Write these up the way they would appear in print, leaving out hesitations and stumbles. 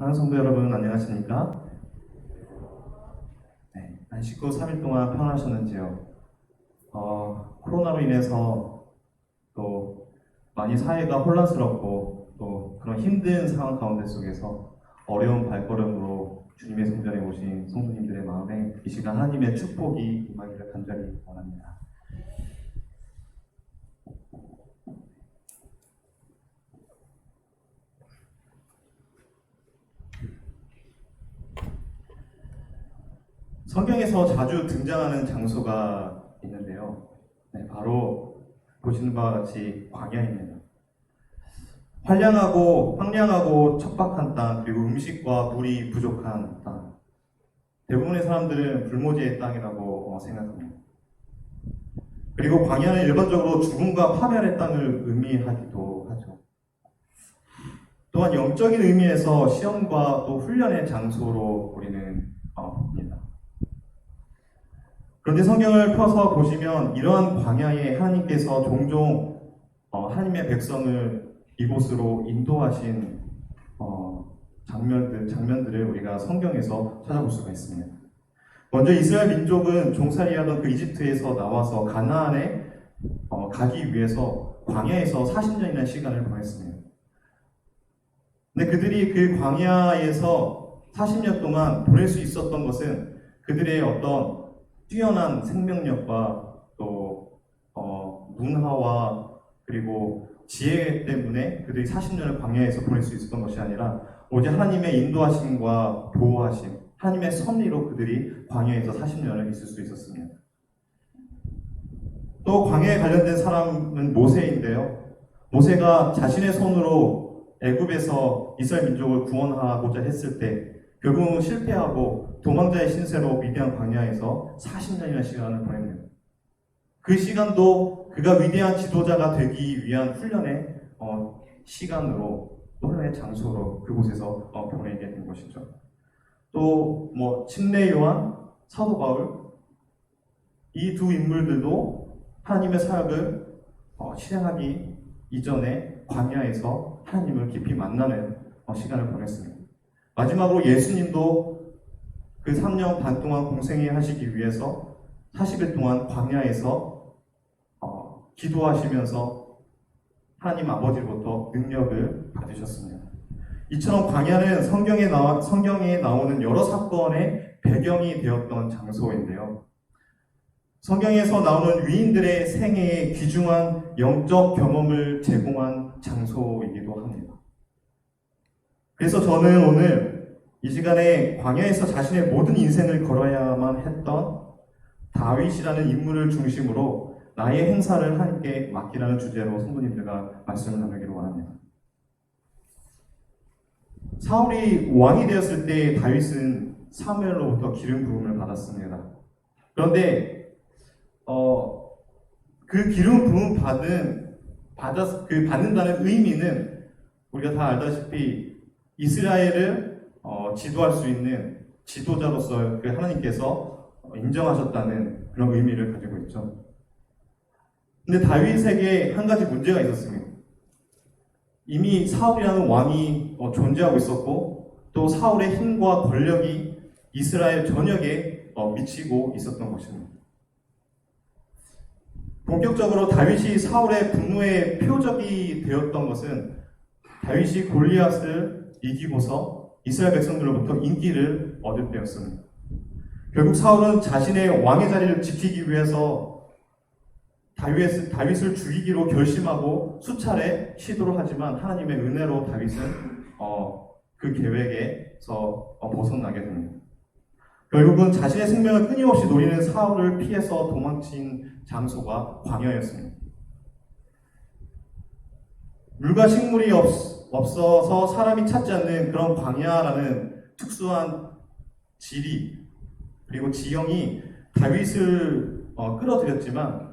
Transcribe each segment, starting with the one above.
사랑하는 성도 여러분, 안녕하십니까? 네, 한 19, 3일 동안 평안하셨는지요? 코로나로 인해서 또 많이 사회가 혼란스럽고 또 그런 힘든 상황 가운데 속에서 어려운 발걸음으로 주님의 성전에 오신 성도님들의 마음에 이 시간 하나님의 축복이 임하기를 간절히 원합니다. 성경에서 자주 등장하는 장소가 있는데요. 네, 바로 보시는 바와 같이 광야입니다. 황량하고 척박한 땅, 그리고 음식과 물이 부족한 땅. 대부분의 사람들은 불모지의 땅이라고 생각합니다. 그리고 광야는 일반적으로 죽음과 파멸의 땅을 의미하기도 하죠. 또한 영적인 의미에서 시험과 또 훈련의 장소로 우리는 봅니다. 그런데 성경을 펴서 보시면 이러한 광야에 하나님께서 종종 하나님의 백성을 이곳으로 인도하신 장면들을 우리가 성경에서 찾아볼 수가 있습니다. 먼저 이스라엘 민족은 종살이하던 그 이집트에서 나와서 가나안에 가기 위해서 광야에서 40년이라는 시간을 보냈습니다. 근데 그들이 그 광야에서 40년 동안 보낼 수 있었던 것은 그들의 어떤 뛰어난 생명력과 또 문화와 그리고 지혜 때문에 그들이 40년을 광야에서 보낼 수 있었던 것이 아니라 오직 하나님의 인도하심과 보호하심, 하나님의 섭리로 그들이 광야에서 40년을 있을 수 있었습니다. 또 광야에 관련된 사람은 모세인데요. 모세가 자신의 손으로 애굽에서 이스라엘 민족을 구원하고자 했을 때 결국은 실패하고 도망자의 신세로 미디안 광야에서 40년이라는 시간을 보냅니다. 그 시간도 그가 위대한 지도자가 되기 위한 훈련의 시간으로, 훈련의 장소로 그곳에서 보내게 된 것이죠. 또 침례 요한, 사도 바울, 이 두 인물들도 하나님의 사역을 실행하기 이전에 광야에서 하나님을 깊이 만나는 시간을 보냈습니다. 마지막으로 예수님도 그 3년 반 동안 공생애 하시기 위해서 40일 동안 광야에서 기도하시면서 하나님 아버지로부터 능력을 받으셨습니다. 이처럼 광야는 성경에 나오는 여러 사건의 배경이 되었던 장소인데요. 성경에서 나오는 위인들의 생애에 귀중한 영적 경험을 제공한 장소이기도 합니다. 그래서 저는 오늘 이 시간에 광야에서 자신의 모든 인생을 걸어야만 했던 다윗이라는 인물을 중심으로 나의 행사를 하나님께 맡기라는 주제로 성도님들과 말씀을 나누기로 원합니다. 사울이 왕이 되었을 때 다윗은 사무엘로부터 기름 부음을 받았습니다. 그런데 그 기름 부음 받는다는 의미는 우리가 다 알다시피 이스라엘을 지도할 수 있는 지도자로서 그 하나님께서 인정하셨다는 그런 의미를 가지고 있죠. 근데 다윗에게 한 가지 문제가 있었습니다. 이미 사울이라는 왕이 존재하고 있었고 또 사울의 힘과 권력이 이스라엘 전역에 미치고 있었던 것입니다. 본격적으로 다윗이 사울의 분노의 표적이 되었던 것은 다윗이 골리앗을 이기고서 이스라엘 백성들로부터 인기를 얻을 때였습니다. 결국 사울은 자신의 왕의 자리를 지키기 위해서 다윗을 죽이기로 결심하고 수차례 시도를 하지만 하나님의 은혜로 다윗은 그 계획에서 벗어나게 됩니다. 결국은 자신의 생명을 끊임없이 노리는 사울을 피해서 도망친 장소가 광야였습니다. 물과 식물이 없어서 사람이 찾지 않는 그런 광야라는 특수한 지리 그리고 지형이 다윗을 끌어들였지만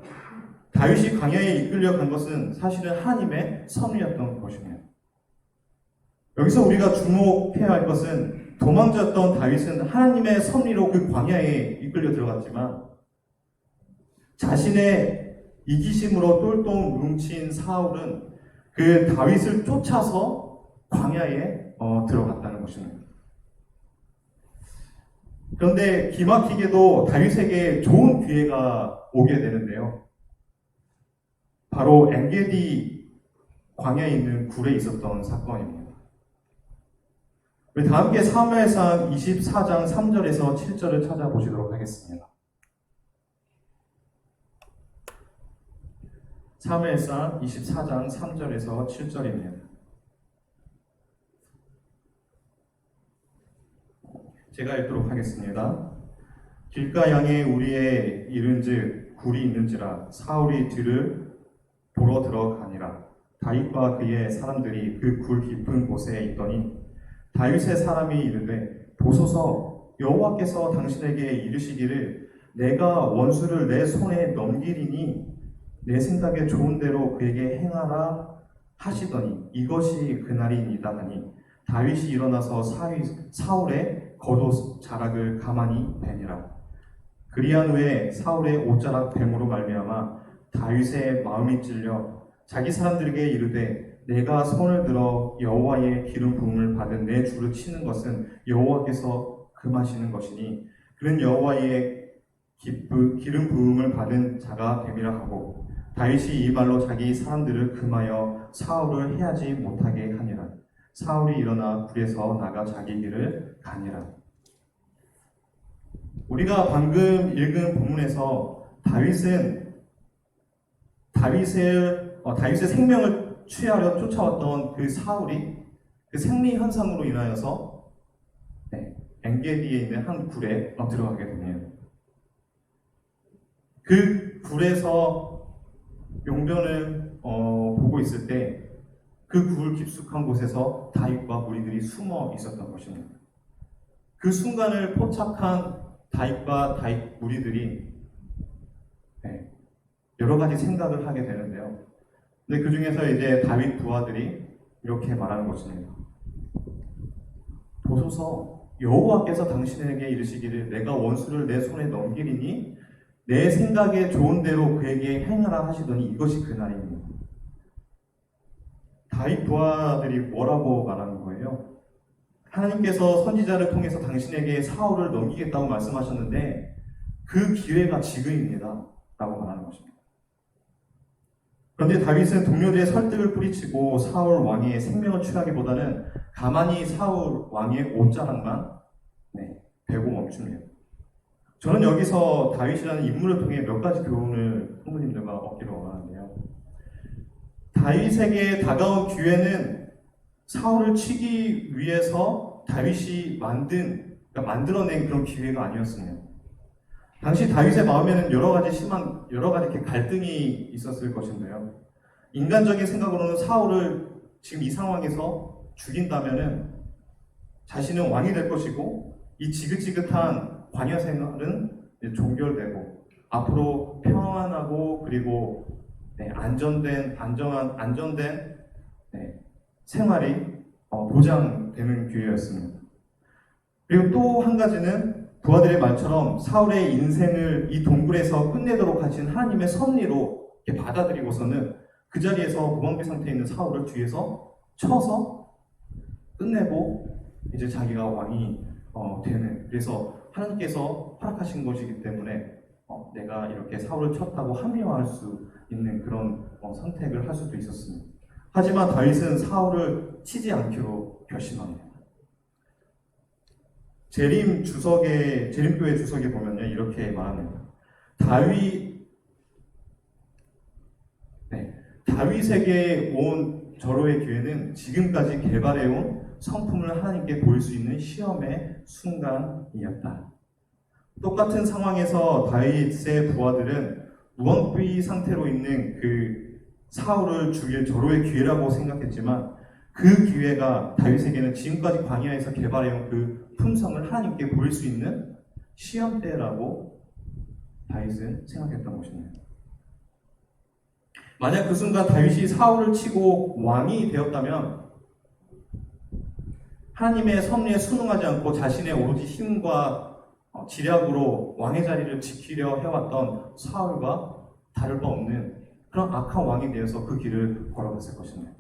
다윗이 광야에 이끌려간 것은 사실은 하나님의 섭리였던 것입니다. 여기서 우리가 주목해야 할 것은 도망쳤던 다윗은 하나님의 섭리로 그 광야에 이끌려 들어갔지만 자신의 이기심으로 똘똘 뭉친 사울은 그 다윗을 쫓아서 광야에 들어갔다는 것입니다. 그런데 기막히게도 다윗에게 좋은 기회가 오게 되는데요. 바로 엔게디 광야에 있는 굴에 있었던 사건입니다. 우리 다 함께 사무엘상 24장 3절에서 7절을 찾아보시도록 하겠습니다. 사무엘상 24장 3절에서 7절입니다. 제가 읽도록 하겠습니다. 길가 양에 우리의 이른즉 굴이 있는지라 사울이 뒤를 보러 들어가니라. 다윗과 그의 사람들이 그 굴 깊은 곳에 있더니 다윗의 사람이 이르되 보소서 여호와께서 당신에게 이르시기를 내가 원수를 내 손에 넘기리니 내 생각에 좋은 대로 그에게 행하라 하시더니 이것이 그날이니이다 하니 다윗이 일어나서 사울의 겉옷 자락을 가만히 베니라. 그리한 후에 사울의 옷자락 뱀으로 말미암아 다윗의 마음이 찔려 자기 사람들에게 이르되 내가 손을 들어 여호와의 기름 부음을 받은 내 주를 치는 것은 여호와께서 금하시는 것이니 그는 여호와의 기름 부음을 받은 자가 됨이라 하고 다윗이 이 말로 자기 사람들을 금하여 사울을 해하지 못하게 하니라. 사울이 일어나 굴에서 나가 자기 길을 가니라. 우리가 방금 읽은 본문에서 다윗의 생명을 취하려 쫓아왔던 그 사울이 그 생리 현상으로 인하여서 엔게디에 있는 한 굴에 들어가게 되네요. 그 굴에서 용변을 보고 있을 때 그 굴 깊숙한 곳에서 다윗과 무리들이 숨어 있었던 것입니다. 그 순간을 포착한 다윗과 다윗 무리들이 여러 가지 생각을 하게 되는데요. 근데 그 중에서 이제 다윗 부하들이 이렇게 말하는 것입니다. 보소서 여호와께서 당신에게 이르시기를 내가 원수를 내 손에 넘기리니 내 생각에 좋은 대로 그에게 행하라 하시더니 이것이 그날입니다. 다윗 부하들이 뭐라고 말하는 거예요? 하나님께서 선지자를 통해서 당신에게 사울을 넘기겠다고 말씀하셨는데 그 기회가 지금입니다 라고 말하는 것입니다. 그런데 다윗은 동료들의 설득을 뿌리치고 사울 왕의 생명을 취하기보다는 가만히 사울 왕의 옷자락만 베고 멈춥니다. 저는 여기서 다윗이라는 인물을 통해 몇 가지 교훈을 성도님들과 얻기를 원하는데요. 다윗에게 다가온 기회는 사울을 치기 위해서 다윗이 만들어낸 그런 기회가 아니었습니다. 당시 다윗의 마음에는 여러 가지 이렇게 갈등이 있었을 것인데요. 인간적인 생각으로는 사울을 지금 이 상황에서 죽인다면은 자신은 왕이 될 것이고 이 지긋지긋한 광야 생활은 종결되고 앞으로 평안하고 그리고 안전된 생활이 보장되는 기회였습니다. 그리고 또 한 가지는 부하들의 말처럼 사울의 인생을 이 동굴에서 끝내도록 하신 하나님의 섭리로 받아들이고서는 그 자리에서 무방비 상태에 있는 사울을 뒤에서 쳐서 끝내고 이제 자기가 왕이 되는, 그래서 하나님께서 허락하신 것이기 때문에 내가 이렇게 사울을 쳤다고 합리화할 수 있는 그런 선택을 할 수도 있었습니다. 하지만 다윗은 사울을 치지 않기로 결심합니다. 재림교회 주석에 보면요, 이렇게 말합니다. 다윗에게 온 절호의 기회는 지금까지 개발해온 성품을 하나님께 보일 수 있는 시험의 순간이었다. 똑같은 상황에서 다윗의 부하들은 무방비 상태로 있는 그 사울을 죽일 절호의 기회라고 생각했지만 그 기회가 다윗에게는 지금까지 광야에서 개발해온 그 품성을 하나님께 보일 수 있는 시험 때라고 다윗은 생각했던 것입니다. 만약 그 순간 다윗이 사울을 치고 왕이 되었다면 하나님의 섭리에 순응하지 않고 자신의 오로지 힘과 지략으로 왕의 자리를 지키려 해왔던 사울과 다를 바 없는 그런 악한 왕이 되어서 그 길을 걸어갔을 것입니다.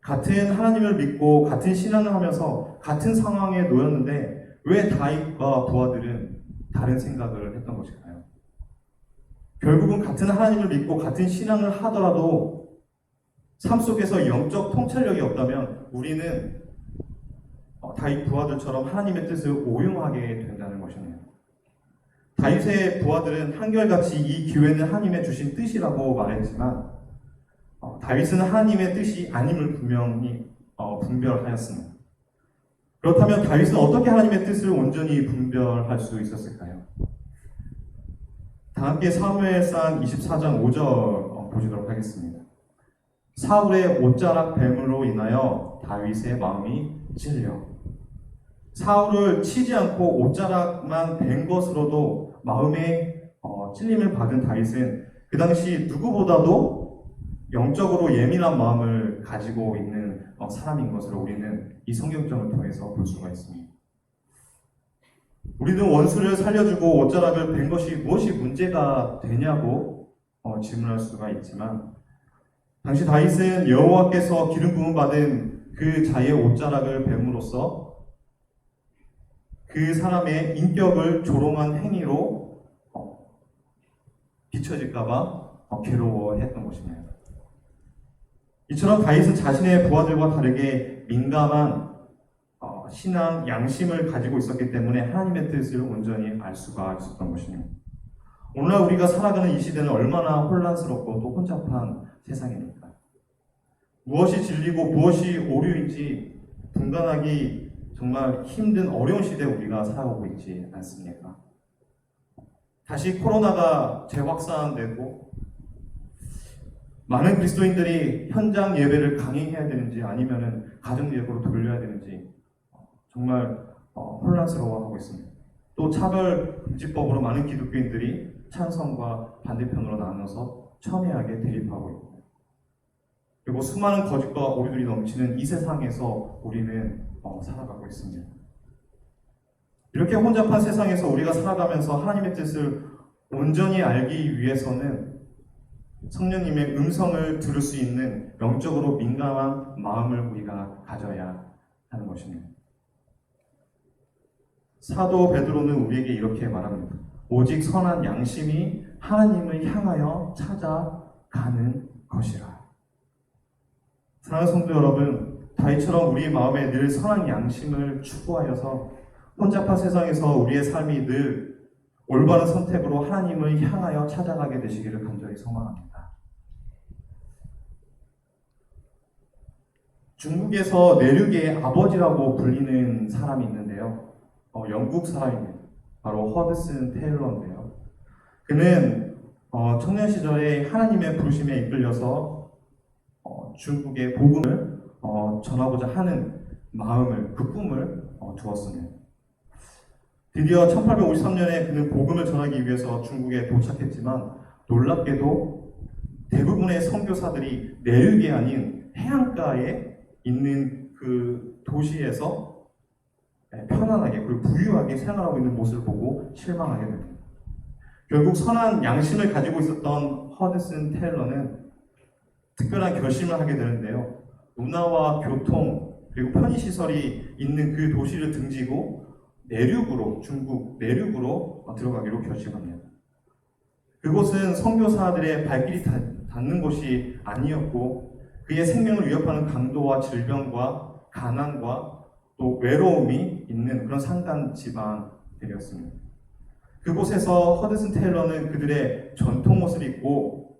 같은 하나님을 믿고 같은 신앙을 하면서 같은 상황에 놓였는데 왜 다윗과 부하들은 다른 생각을 했던 것일까요? 결국은 같은 하나님을 믿고 같은 신앙을 하더라도 삶 속에서 영적 통찰력이 없다면 우리는 다윗 부하들처럼 하나님의 뜻을 오용하게 된다는 것이네요. 다윗의 부하들은 한결같이 이 기회는 하나님의 주신 뜻이라고 말했지만 다윗은 하나님의 뜻이 아님을 분명히 분별하였습니다. 그렇다면 다윗은 어떻게 하나님의 뜻을 온전히 분별할 수 있었을까요? 다 함께 사무엘상 24장 5절 보시도록 하겠습니다. 사울의 옷자락 뱀으로 인하여 다윗의 마음이 찔려. 사울을 치지 않고 옷자락만 뱀 것으로도 마음에 찔림을 받은 다윗은 그 당시 누구보다도 영적으로 예민한 마음을 가지고 있는 사람인 것을 우리는 이 성경점을 통해서 볼 수가 있습니다. 우리는 원수를 살려주고 옷자락을 벤 것이 무엇이 문제가 되냐고 질문할 수가 있지만 당시 다윗은 여호와께서 기름 부음 받은 그 자의 옷자락을 뱀으로써 그 사람의 인격을 조롱한 행위로 비춰질까봐 괴로워했던 것입니다. 이처럼 다윗은 자신의 부하들과 다르게 민감한 신앙 양심을 가지고 있었기 때문에 하나님의 뜻을 온전히 알 수가 있었던 것입니다. 오늘날 우리가 살아가는 이 시대는 얼마나 혼란스럽고 또 혼잡한 세상입니까? 무엇이 진리고 무엇이 오류인지 분간하기 정말 힘든 어려운 시대에 우리가 살아가고 있지 않습니까? 다시 코로나가 재확산되고 많은 그리스도인들이 현장 예배를 강행해야 되는지 아니면은 가정 예배로 돌려야 되는지 정말 혼란스러워하고 있습니다. 또 차별금지법으로 많은 기독교인들이 찬성과 반대편으로 나눠서 첨예하게 대립하고 있고 그리고 수많은 거짓과 오류들이 넘치는 이 세상에서 우리는 살아가고 있습니다. 이렇게 혼잡한 세상에서 우리가 살아가면서 하나님의 뜻을 온전히 알기 위해서는 성령님의 음성을 들을 수 있는 영적으로 민감한 마음을 우리가 가져야 하는 것입니다. 사도 베드로는 우리에게 이렇게 말합니다. 오직 선한 양심이 하나님을 향하여 찾아가는 것이라. 사랑하는 성도 여러분, 다윗처럼 우리 마음에 늘 선한 양심을 추구하여서 혼잡한 세상에서 우리의 삶이 늘 올바른 선택으로 하나님을 향하여 찾아가게 되시기를 간절히 소망합니다. 중국에서 내륙의 아버지라고 불리는 사람이 있는데요. 영국 사람입니다. 바로 허드슨 테일러인데요. 그는 청년 시절에 하나님의 부르심에 이끌려서 중국의 복음을 전하고자 하는 마음을, 그 꿈을 두었습니다. 드디어 1853년에 그는 복음을 전하기 위해서 중국에 도착했지만 놀랍게도 대부분의 선교사들이 내륙이 아닌 해안가에 있는 그 도시에서 편안하게 그리고 부유하게 생활하고 있는 모습을 보고 실망하게 됩니다. 결국 선한 양심을 가지고 있었던 허드슨 테일러는 특별한 결심을 하게 되는데요. 문화와 교통 그리고 편의시설이 있는 그 도시를 등지고 내륙으로, 중국 내륙으로 들어가기로 결심합니다. 그곳은 선교사들의 발길이 닿는 곳이 아니었고 그의 생명을 위협하는 강도와 질병과 가난과 또 외로움이 있는 그런 산간 지방들이었습니다. 그곳에서 허드슨 테일러는 그들의 전통 옷을 입고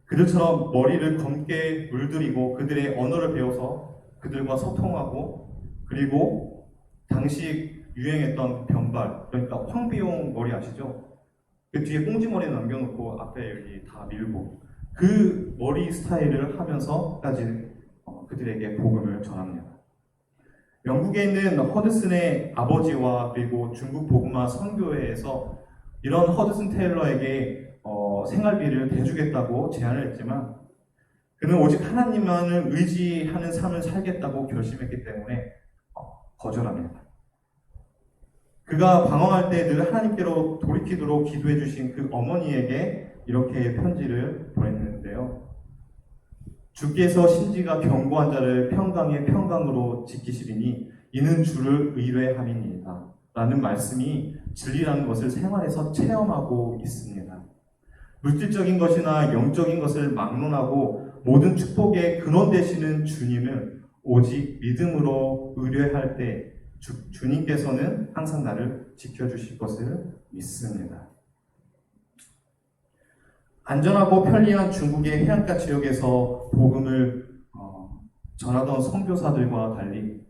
그들처럼 머리를 검게 물들이고 그들의 언어를 배워서 그들과 소통하고 그리고 당시 유행했던 변발, 그러니까 황비용 머리 아시죠? 그 뒤에 꽁지머리 남겨놓고 앞에 여기 다 밀고 그 머리 스타일을 하면서까지 그들에게 복음을 전합니다. 영국에 있는 허드슨의 아버지와 그리고 중국 복음화 선교회에서 이런 허드슨 테일러에게 생활비를 대주겠다고 제안을 했지만 그는 오직 하나님만을 의지하는 삶을 살겠다고 결심했기 때문에 거절합니다. 그가 방황할 때 늘 하나님께로 돌이키도록 기도해 주신 그 어머니에게 이렇게 편지를 보냈는데요. 주께서 심지가 견고한 자를 평강의 평강으로 지키시리니 이는 주를 의뢰함이니이다. 라는 말씀이 진리라는 것을 생활에서 체험하고 있습니다. 물질적인 것이나 영적인 것을 막론하고 모든 축복의 근원 되시는 주님을 오직 믿음으로 의뢰할 때 주님께서는 항상 나를 지켜주실 것을 믿습니다. 안전하고 편리한 중국의 해안가 지역에서 복음을 전하던 선교사들과 달리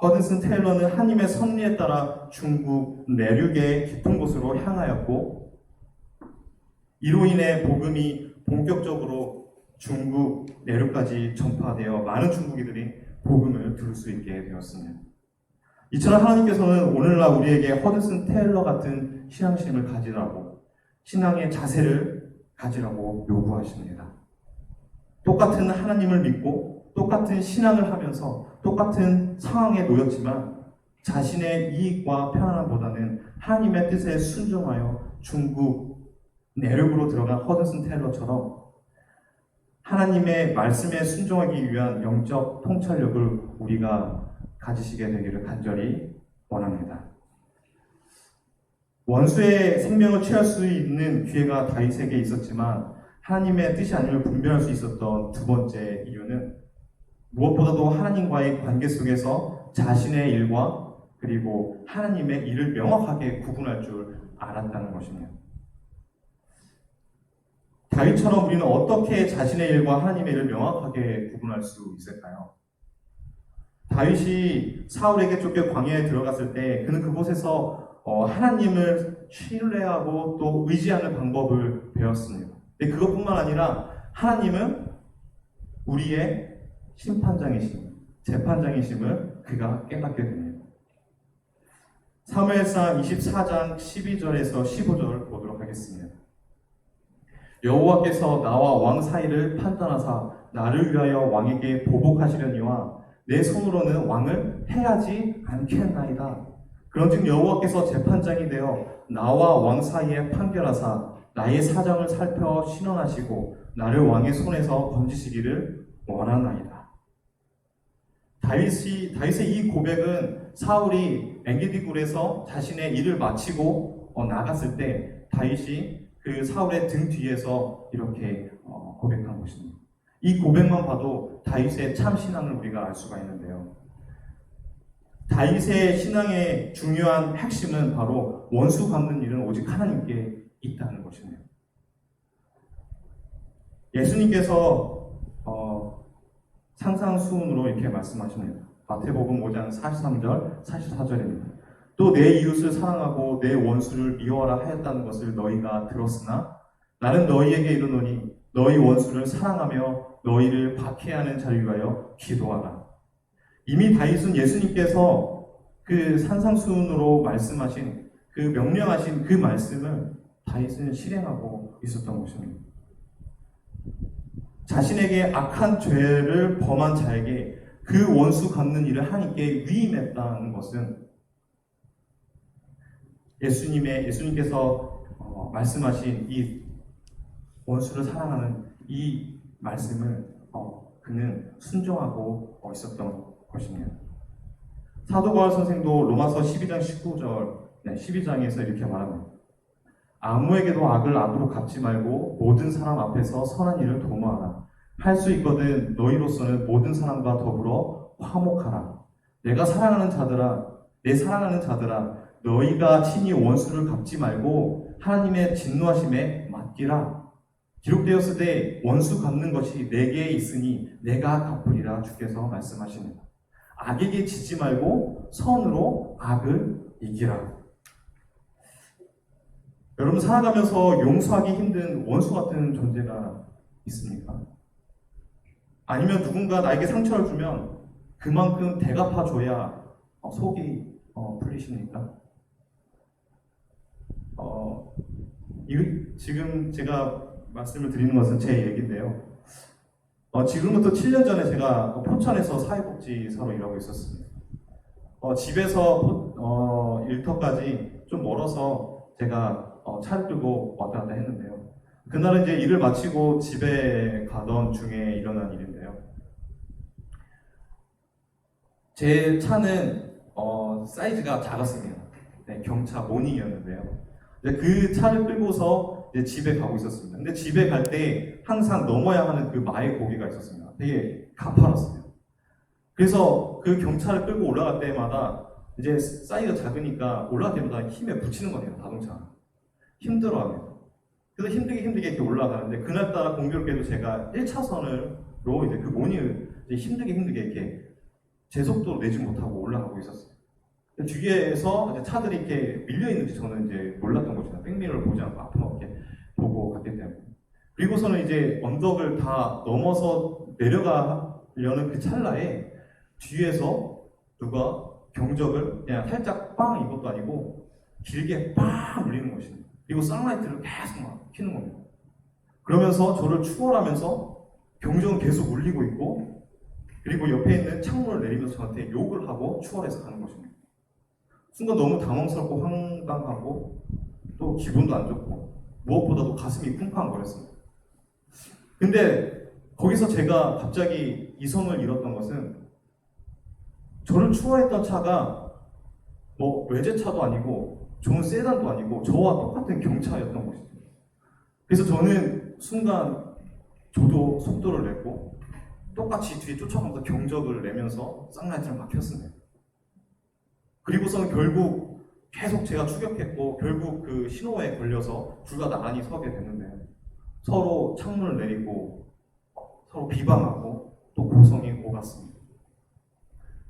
허드슨 테일러는 하나님의 섭리에 따라 중국 내륙의 깊은 곳으로 향하였고, 이로 인해 복음이 본격적으로 중국 내륙까지 전파되어 많은 중국인들이 복음을 들을 수 있게 되었습니다. 이처럼 하나님께서는 오늘날 우리에게 허드슨 테일러 같은 신앙심을 가지라고, 신앙의 자세를 가지라고 요구하십니다. 똑같은 하나님을 믿고 똑같은 신앙을 하면서 똑같은 상황에 놓였지만 자신의 이익과 편안함보다는 하나님의 뜻에 순종하여 중국 내륙으로 들어간 허드슨 테일러처럼 하나님의 말씀에 순종하기 위한 영적 통찰력을 우리가 가지시게 되기를 간절히 원합니다. 원수의 생명을 취할 수 있는 기회가 다윗에게 있었지만 하나님의 뜻이 아님을 분별할 수 있었던 두 번째 이유는 무엇보다도 하나님과의 관계 속에서 자신의 일과 그리고 하나님의 일을 명확하게 구분할 줄 알았다는 것입니다. 다윗처럼 우리는 어떻게 자신의 일과 하나님의 일을 명확하게 구분할 수 있을까요? 다윗이 사울에게 쫓겨 광야에 들어갔을 때 그는 그곳에서 하나님을 신뢰하고 또 의지하는 방법을 배웠습니다. 근데 그것뿐만 아니라 하나님은 우리의 심판장이심, 재판장이심을 그가 깨닫게 됩니다. 사무엘상 24장 12절에서 15절 보도록 하겠습니다. 여호와께서 나와 왕 사이를 판단하사 나를 위하여 왕에게 보복하시려니와 내 손으로는 왕을 해하지 않겠나이다. 그런즉 여호와께서 재판장이 되어 나와 왕 사이에 판결하사 나의 사정을 살펴 신원하시고 나를 왕의 손에서 건지시기를 원하나이다. 다윗의 이 고백은 사울이 엔게디 굴에서 자신의 일을 마치고 나갔을 때 다윗이 그 사울의 등 뒤에서 이렇게 고백한 것입니다. 이 고백만 봐도 다윗의 참 신앙을 우리가 알 수가 있는데요. 다윗의 신앙의 중요한 핵심은 바로 원수 갚는 일은 오직 하나님께 있다는 것이네요. 예수님께서 상상수훈으로 이렇게 말씀하십니다. 마태복음 5장 43절, 44절입니다. 또 내 이웃을 사랑하고 내 원수를 미워하라 하였다는 것을 너희가 들었으나 나는 너희에게 이르노니 너희 원수를 사랑하며 너희를 박해하는 자를 위하여 기도하라. 이미 다윗은 예수님께서 그 산상수훈으로 말씀하신 그 명령하신 그 말씀을 다윗은 실행하고 있었던 것입니다. 자신에게 악한 죄를 범한 자에게 그 원수 갚는 일을 하나님께 위임했다는 것은 예수님께서 말씀하신 이 원수를 사랑하는 이 말씀을 그는 순종하고 있었던 것입니다. 사도 바울 선생도 로마서 12장 19절, 12장에서 이렇게 말합니다. 아무에게도 악을 악으로 갚지 말고 모든 사람 앞에서 선한 일을 도모하라. 할 수 있거든 너희로서는 모든 사람과 더불어 화목하라. 내가 사랑하는 자들아, 내 사랑하는 자들아, 너희가 친히 원수를 갚지 말고 하나님의 진노하심에 맡기라. 기록되었으되 원수 갚는 것이 내게 있으니 내가 갚으리라 주께서 말씀하십니다. 악에게 지지 말고 선으로 악을 이기라. 여러분 살아가면서 용서하기 힘든 원수 같은 존재가 있습니까? 아니면 누군가 나에게 상처를 주면 그만큼 대갚아줘야 속이 풀리십니까? 지금 제가 말씀을 드리는 것은 제 얘기인데요. 지금부터 7년 전에 제가 포천에서 사회복지사로 일하고 있었습니다. 집에서 일터까지 좀 멀어서 제가 차를 끌고 왔다 갔다 했는데요. 그날은 이제 일을 마치고 집에 가던 중에 일어난 일인데요. 제 차는 사이즈가 작았습니다. 네, 경차 모닝이었는데요. 그 차를 끌고서 이제 집에 가고 있었습니다. 근데 집에 갈 때 항상 넘어야 하는 그 마의 고개가 있었습니다. 되게 가파랐어요. 그래서 그 경차를 끌고 올라갈 때마다 이제 사이즈가 작으니까 올라갈 때마다 힘에 부치는 거예요, 자동차가. 힘들어합니다. 그래서 힘들게 이렇게 올라가는데, 그날따라 공교롭게도 제가 1차선으로 이제 그 모닝을 이제 힘들게 이렇게 제 속도로 내지 못하고 올라가고 있었어요. 뒤에서 이제 차들이 이렇게 밀려있는지 저는 이제 몰랐던 것이다. 백미러를 보지 않고 앞으로 이렇게 보고 갔기 때문에. 그리고서는 이제 언덕을 다 넘어서 내려가려는 그 찰나에 뒤에서 누가 경적을 그냥 살짝 빵, 이것도 아니고 길게 빵 울리는 것입니다. 그리고 쌍라이트를 계속 막 켜는 겁니다. 그러면서 저를 추월하면서 경적은 계속 울리고 있고, 그리고 옆에 있는 창문을 내리면서 저한테 욕을 하고 추월해서 가는 것입니다. 순간 너무 당황스럽고 황당하고 또 기분도 안 좋고 무엇보다도 가슴이 쿵쾅거렸습니다. 근데 거기서 제가 갑자기 이성을 잃었던 것은, 저를 추월했던 차가 뭐 외제차도 아니고 좋은 세단도 아니고 저와 똑같은 경차였던 것이죠. 그래서 저는 순간 저도 속도를 냈고 똑같이 뒤에 쫓아가면서 경적을 내면서 쌍라이트를 막 켰습니다. 그리고서는 결국 계속 제가 추격했고 결국 그 신호에 걸려서 둘 다 나란히 서게 됐는데, 서로 창문을 내리고 서로 비방하고 또 고성이 오갔습니다.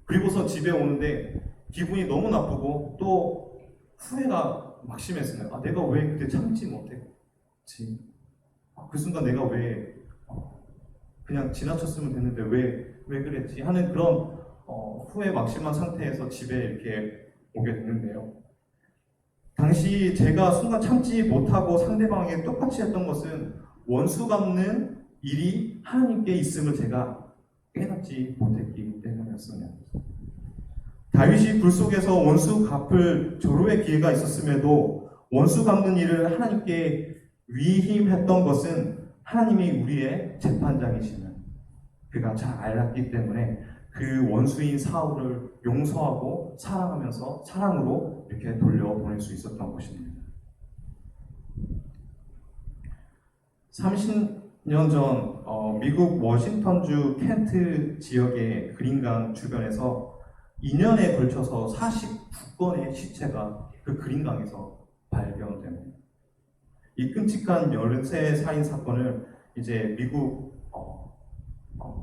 그리고서 집에 오는데 기분이 너무 나쁘고 또 후회가 막심했습니다. 내가 왜 그때 참지 못했지? 그 순간 내가 왜 그냥 지나쳤으면 됐는데 왜 그랬지? 하는 그런 후회 막심한 상태에서 집에 이렇게 오게 됐는데요. 당시 제가 순간 참지 못하고 상대방에게 똑같이 했던 것은 원수 갚는 일이 하나님께 있음을 제가 깨닫지 못했기 때문이었습니다. 다윗이 불 속에서 원수 갚을 절호의 기회가 있었음에도 원수 갚는 일을 하나님께 위임했던 것은 하나님이 우리의 재판장이시는 그가 잘 알았기 때문에 그 원수인 사울을 용서하고 사랑하면서 사랑으로 이렇게 돌려보낼 수 있었던 것입니다. 30년 전 미국 워싱턴주 켄트 지역의 그린강 주변에서 2년에 걸쳐서 49건의 시체가 그 그린강에서 발견됩니다. 이 끔찍한 13 살인 사건을 이제 미국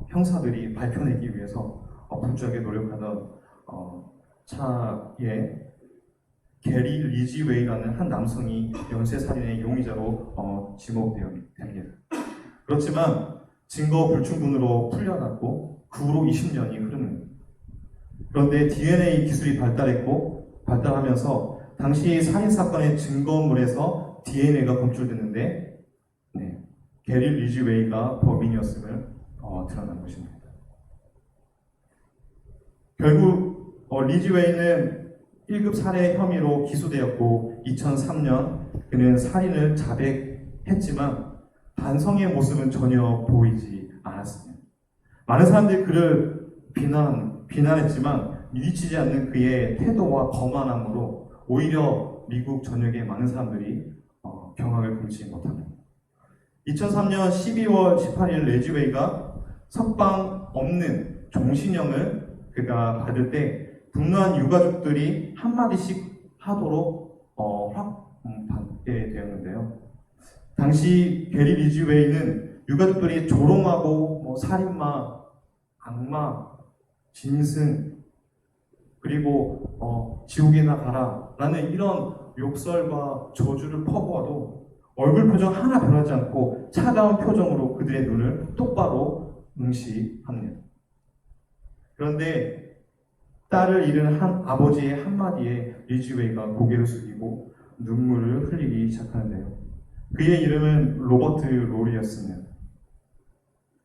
형사들이 밝혀내기 위해서 불주하게 노력하던 차에 게리 리지웨이라는 한 남성이 연쇄살인의 용의자로 지목됩니다. 그렇지만 증거 불충분으로 풀려났고 그 후로 20년이 흐릅니다. 그런데 DNA 기술이 발달하면서 당시 살인사건의 증거물에서 DNA가 검출됐는데 게리 리지웨이가 범인이었음을 드러난 것입니다. 결국 리지웨이는 1급 살해 혐의로 기소되었고 2003년 그는 살인을 자백했지만 반성의 모습은 전혀 보이지 않았습니다. 많은 사람들이 그를 비난했지만 미치지 않는 그의 태도와 거만함으로 오히려 미국 전역의 많은 사람들이 경악을 금치 못합니다. 2003년 12월 18일 리지웨이가 석방 없는 종신형을 그가 받을 때 분노한 유가족들이 한마디씩 하도록 받게 되었는데요. 당시 게리 리지웨이는 유가족들이 조롱하고 살인마, 악마, 짐승, 그리고 지옥이나 가라 라는 이런 욕설과 저주를 퍼부어도 얼굴 표정 하나 변하지 않고 차가운 표정으로 그들의 눈을 똑바로 응시합니다. 그런데 딸을 잃은 한 아버지의 한마디에 리지웨이가 고개를 숙이고 눈물을 흘리기 시작하는데요. 그의 이름은 로버트 롤이었습니다.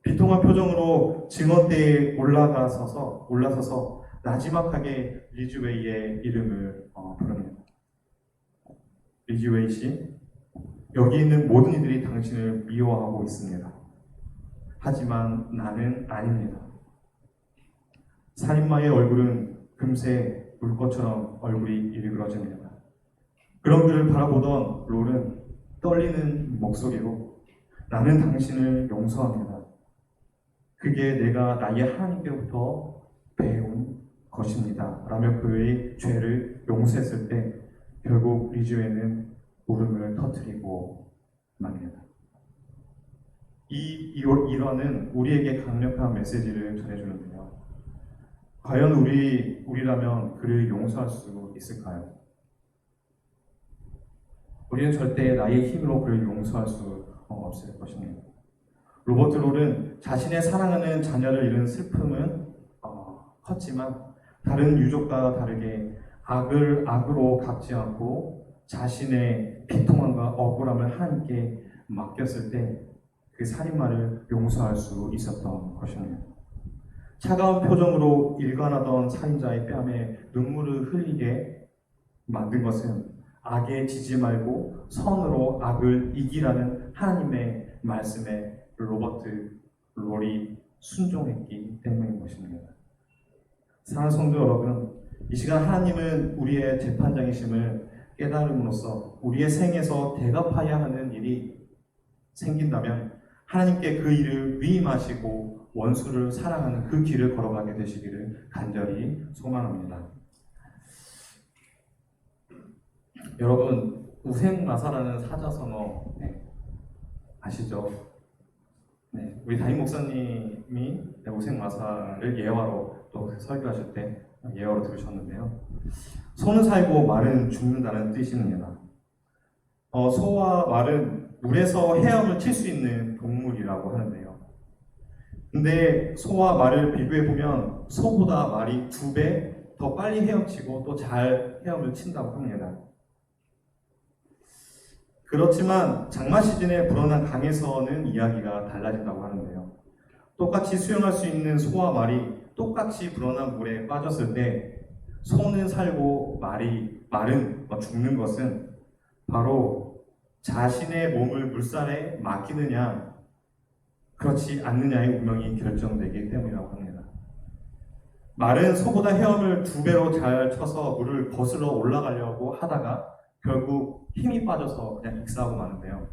비통한 표정으로 증언대에 올라서서 나지막하게 리지웨이의 이름을 부릅니다. 리지웨이 씨, 여기 있는 모든 이들이 당신을 미워하고 있습니다. 하지만 나는 아닙니다. 살인마의 얼굴은 금세 물것처럼 얼굴이 일그러집니다. 그런 그를 바라보던 롤은 떨리는 목소리로 나는 당신을 용서합니다. 그게 내가 나의 하나님께부터 배운 것입니다. 라며 그의 죄를 용서했을 때 결국 리즈웨는 울음을 터뜨리고 맙니다. 이 일화는 우리에게 강력한 메시지를 전해주는데요. 과연 우리라면 그를 용서할 수 있을까요? 우리는 절대 나의 힘으로 그를 용서할 수 없을 것입니다. 로버트 롤은 자신의 사랑하는 자녀를 잃은 슬픔은 컸지만 다른 유족과 다르게 악을 악으로 갚지 않고 자신의 비통함과 억울함을 하나님께 맡겼을 때 그 살인마를 용서할 수 있었던 것입니다. 차가운 표정으로 일관하던 살인자의 뺨에 눈물을 흘리게 만든 것은 악에 지지 말고 선으로 악을 이기라는 하나님의 말씀에 로버트 롤이 순종했기 때문인 것입니다. 사랑하는 성도 여러분, 이 시간 하나님은 우리의 재판장이심을 깨달음으로써 우리의 생에서 대갚아야 하는 일이 생긴다면 하나님께 그 일을 위임하시고 원수를 사랑하는 그 길을 걸어가게 되시기를 간절히 소망합니다. 여러분, 우생마사라는 사자성어 아시죠? 네, 우리 담임 목사님이 우생마사를 예화로 또 설교하실 때 예화로 들으셨는데요. 소는 살고 말은 죽는다는 뜻입니다. 소와 말은 물에서 헤엄을 칠 수 있는 동물이라고 하는데요. 근데 소와 말을 비교해보면 소보다 말이 2배 더 빨리 헤엄치고 또 잘 헤엄을 친다고 합니다. 그렇지만 장마 시즌에 불어난 강에서는 이야기가 달라진다고 하는데요. 똑같이 수영할 수 있는 소와 말이 똑같이 불어난 물에 빠졌을 때 소는 살고 말은 죽는 것은 바로 자신의 몸을 물살에 맡기느냐 그렇지 않느냐의 운명이 결정되기 때문이라고 합니다. 말은 소보다 헤엄을 2배로 잘 쳐서 물을 거슬러 올라가려고 하다가 결국 힘이 빠져서 그냥 익사하고 마는데요.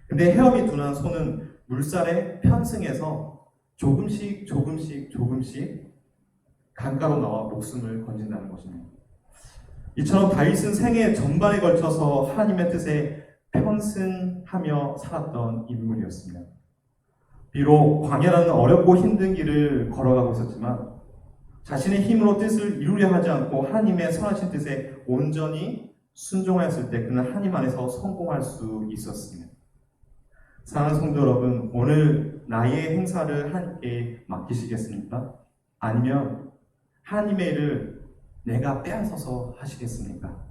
근데 헤엄이 둔한 소는 물살에 편승해서 조금씩 강가로 나와 목숨을 건진다는 것입니다. 이처럼 다윗은 생애 전반에 걸쳐서 하나님의 뜻에 편승하며 살았던 인물이었습니다. 비록 광야라는 어렵고 힘든 길을 걸어가고 있었지만 자신의 힘으로 뜻을 이루려 하지 않고 하나님의 선하신 뜻에 온전히 순종하였을 때 그는 하나님 안에서 성공할 수 있었습니다. 사랑하는 성도 여러분, 오늘 나의 행사를 하나님께 맡기시겠습니까? 아니면 하나님의 일을 내가 빼앗아서 하시겠습니까?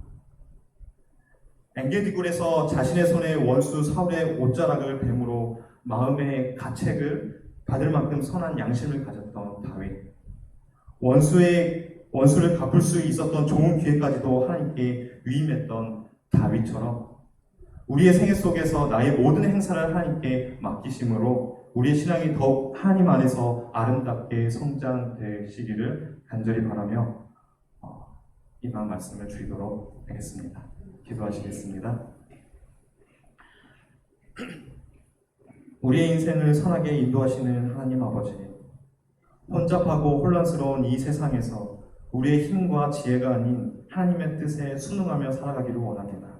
엔게디굴에서 자신의 손에 원수 사울의 옷자락을 뱀으로 마음의 가책을 받을 만큼 선한 양심을 가졌던 다윗. 원수를 갚을 수 있었던 좋은 기회까지도 하나님께 위임했던 다윗처럼 우리의 생애 속에서 나의 모든 행사를 하나님께 맡기심으로 우리의 신앙이 더욱 하나님 안에서 아름답게 성장되시기를 간절히 바라며 이만 말씀을 드리도록 하겠습니다. 기도하시겠습니다. 우리의 인생을 선하게 인도하시는 하나님 아버지, 혼잡하고 혼란스러운 이 세상에서 우리의 힘과 지혜가 아닌 하나님의 뜻에 순응하며 살아가기를 원합니다.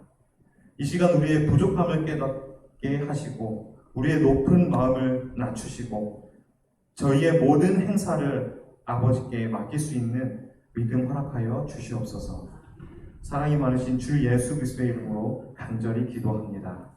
이 시간 우리의 부족함을 깨닫게 하시고 우리의 높은 마음을 낮추시고 저희의 모든 행사를 아버지께 맡길 수 있는 믿음 허락하여 주시옵소서. 사랑이 많으신 주 예수 그리스도의 이름으로 간절히 기도합니다.